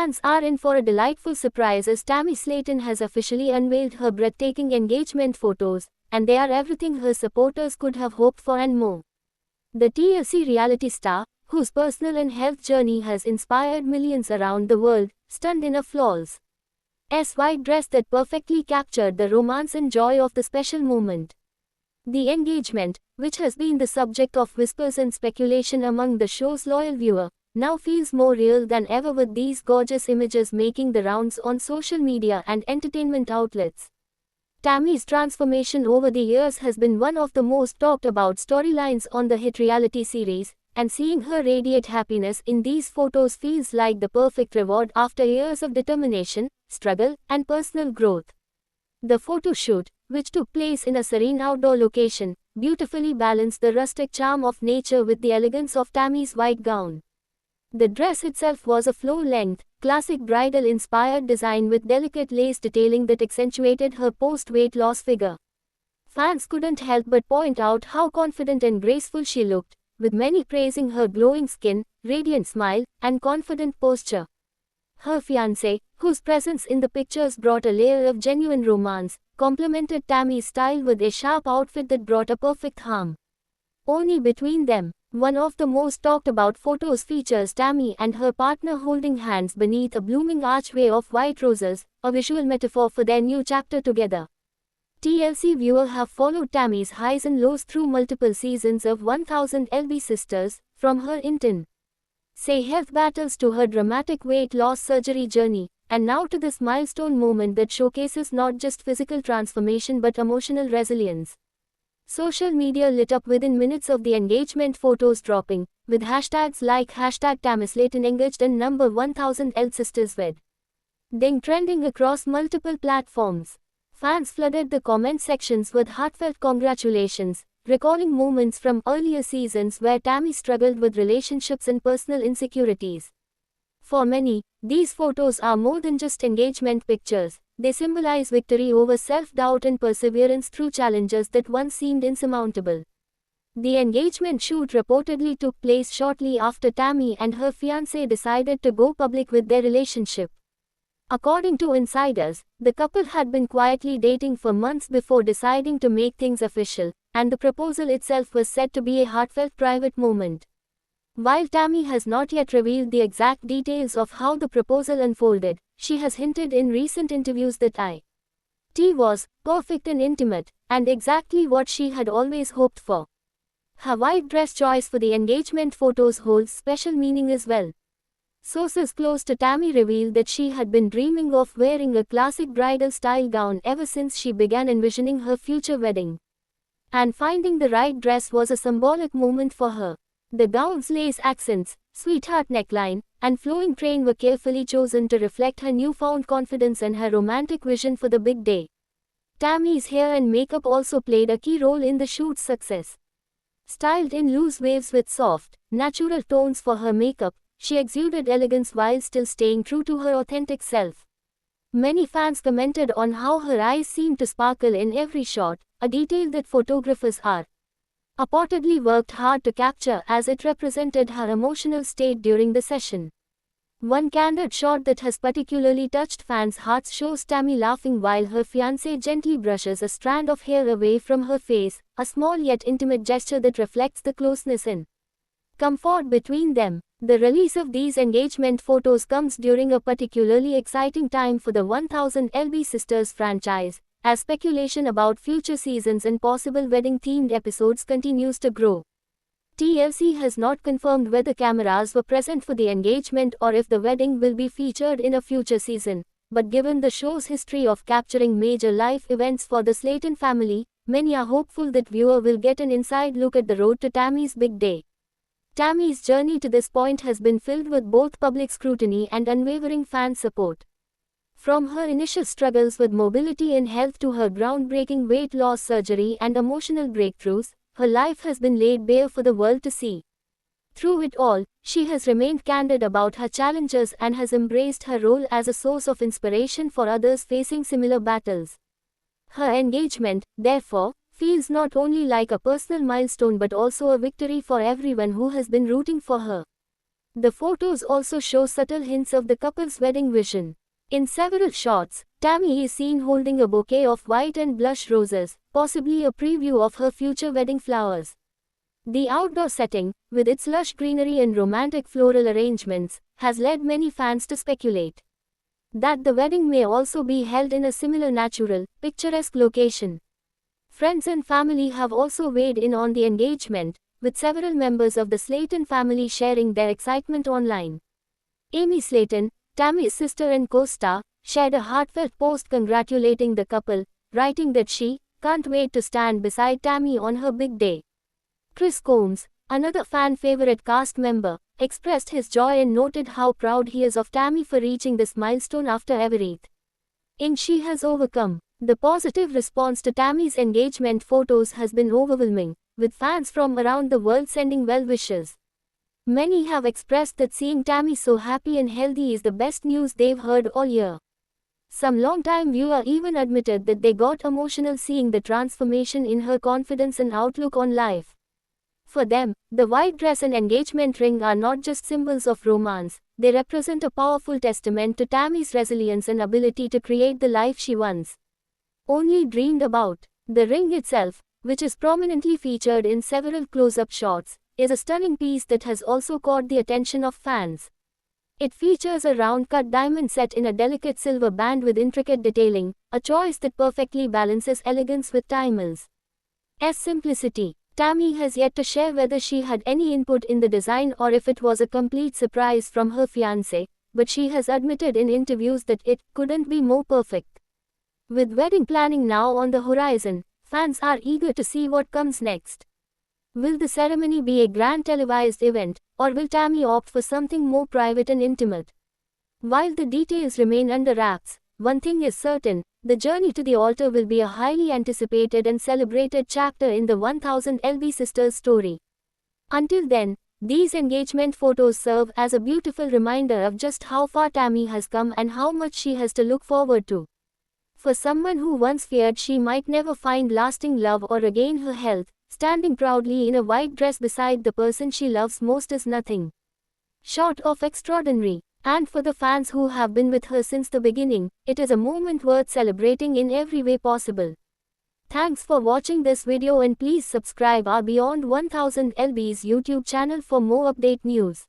Fans are in for a delightful surprise as Tammy Slaton has officially unveiled her breathtaking engagement photos, and they are everything her supporters could have hoped for and more. The TLC reality star, whose personal and health journey has inspired millions around the world, stunned in a flawless white dress that perfectly captured the romance and joy of the special moment. The engagement, which has been the subject of whispers and speculation among the show's loyal viewer, now feels more real than ever with these gorgeous images making the rounds on social media and entertainment outlets. Tammy's transformation over the years has been one of the most talked about storylines on the hit reality series, and seeing her radiate happiness in these photos feels like the perfect reward after years of determination, struggle, and personal growth. The photo shoot, which took place in a serene outdoor location, beautifully balanced the rustic charm of nature with the elegance of Tammy's white gown. The dress itself was a floor-length, classic bridal-inspired design with delicate lace detailing that accentuated her post-weight loss figure. Fans couldn't help but point out how confident and graceful she looked, with many praising her glowing skin, radiant smile, and confident posture. Her fiancé, whose presence in the pictures brought a layer of genuine romance, complemented Tammy's style with a sharp outfit that brought a perfect harmony between them. One of the most talked about photos features Tammy and her partner holding hands beneath a blooming archway of white roses, a visual metaphor for their new chapter together. TLC viewers have followed Tammy's highs and lows through multiple seasons of 1000 lb Sisters, from her intense health battles to her dramatic weight loss surgery journey, and now to this milestone moment that showcases not just physical transformation but emotional resilience. Social media lit up within minutes of the engagement photos dropping, with hashtags like #TammySlaton engaged and number 1000 Sisters wedding trending across multiple platforms. Fans flooded the comment sections with heartfelt congratulations, recalling moments from earlier seasons where Tammy struggled with relationships and personal insecurities. For many, these photos are more than just engagement pictures. They symbolize victory over self-doubt and perseverance through challenges that once seemed insurmountable. The engagement shoot reportedly took place shortly after Tammy and her fiancé decided to go public with their relationship. According to insiders, the couple had been quietly dating for months before deciding to make things official, and the proposal itself was said to be a heartfelt private moment. While Tammy has not yet revealed the exact details of how the proposal unfolded, she has hinted in recent interviews that it was perfect and intimate, and exactly what she had always hoped for. Her white dress choice for the engagement photos holds special meaning as well. Sources close to Tammy revealed that she had been dreaming of wearing a classic bridal-style gown ever since she began envisioning her future wedding. And finding the right dress was a symbolic moment for her. The gown's lace accents, sweetheart neckline, and flowing train were carefully chosen to reflect her newfound confidence and her romantic vision for the big day. Tammy's hair and makeup also played a key role in the shoot's success. Styled in loose waves with soft, natural tones for her makeup, she exuded elegance while still staying true to her authentic self. Many fans commented on how her eyes seemed to sparkle in every shot, a detail that photographers reportedly worked hard to capture as it represented her emotional state during the session. One candid shot that has particularly touched fans' hearts shows Tammy laughing while her fiancé gently brushes a strand of hair away from her face, a small yet intimate gesture that reflects the closeness and comfort between them. The release of these engagement photos comes during a particularly exciting time for the 1000 lb Sisters franchise, as speculation about future seasons and possible wedding-themed episodes continues to grow. TLC has not confirmed whether cameras were present for the engagement or if the wedding will be featured in a future season, but given the show's history of capturing major life events for the Slaton family, many are hopeful that viewers will get an inside look at the road to Tammy's big day. Tammy's journey to this point has been filled with both public scrutiny and unwavering fan support. From her initial struggles with mobility and health to her groundbreaking weight loss surgery and emotional breakthroughs, her life has been laid bare for the world to see. Through it all, she has remained candid about her challenges and has embraced her role as a source of inspiration for others facing similar battles. Her engagement, therefore, feels not only like a personal milestone but also a victory for everyone who has been rooting for her. The photos also show subtle hints of the couple's wedding vision. In several shots, Tammy is seen holding a bouquet of white and blush roses, possibly a preview of her future wedding flowers. The outdoor setting, with its lush greenery and romantic floral arrangements, has led many fans to speculate that the wedding may also be held in a similar natural, picturesque location. Friends and family have also weighed in on the engagement, with several members of the Slayton family sharing their excitement online. Amy Slayton, Tammy's sister and co-star, shared a heartfelt post congratulating the couple, writing that she can't wait to stand beside Tammy on her big day. Chris Combs, another fan favorite cast member, expressed his joy and noted how proud he is of Tammy for reaching this milestone after everything she has overcome. The positive response to Tammy's engagement photos has been overwhelming, with fans from around the world sending well wishes. Many have expressed that seeing Tammy so happy and healthy is the best news they've heard all year. Some longtime viewers even admitted that they got emotional seeing the transformation in her confidence and outlook on life. For them, the white dress and engagement ring are not just symbols of romance, they represent a powerful testament to Tammy's resilience and ability to create the life she once only dreamed about. The ring itself, which is prominently featured in several close-up shots, is a stunning piece that has also caught the attention of fans. It features a round-cut diamond set in a delicate silver band with intricate detailing, a choice that perfectly balances elegance with timeless simplicity. Tammy has yet to share whether she had any input in the design or if it was a complete surprise from her fiancé, but she has admitted in interviews that it couldn't be more perfect. With wedding planning now on the horizon, fans are eager to see what comes next. Will the ceremony be a grand televised event, or will Tammy opt for something more private and intimate? While the details remain under wraps, one thing is certain, the journey to the altar will be a highly anticipated and celebrated chapter in the 1000 LB Sisters story. Until then, these engagement photos serve as a beautiful reminder of just how far Tammy has come and how much she has to look forward to. For someone who once feared she might never find lasting love or regain her health, standing proudly in a white dress beside the person she loves most is nothing short of extraordinary. And for the fans who have been with her since the beginning, it is a moment worth celebrating in every way possible. Thanks for watching this video and please subscribe our Beyond 1000 LB's YouTube channel for more update news.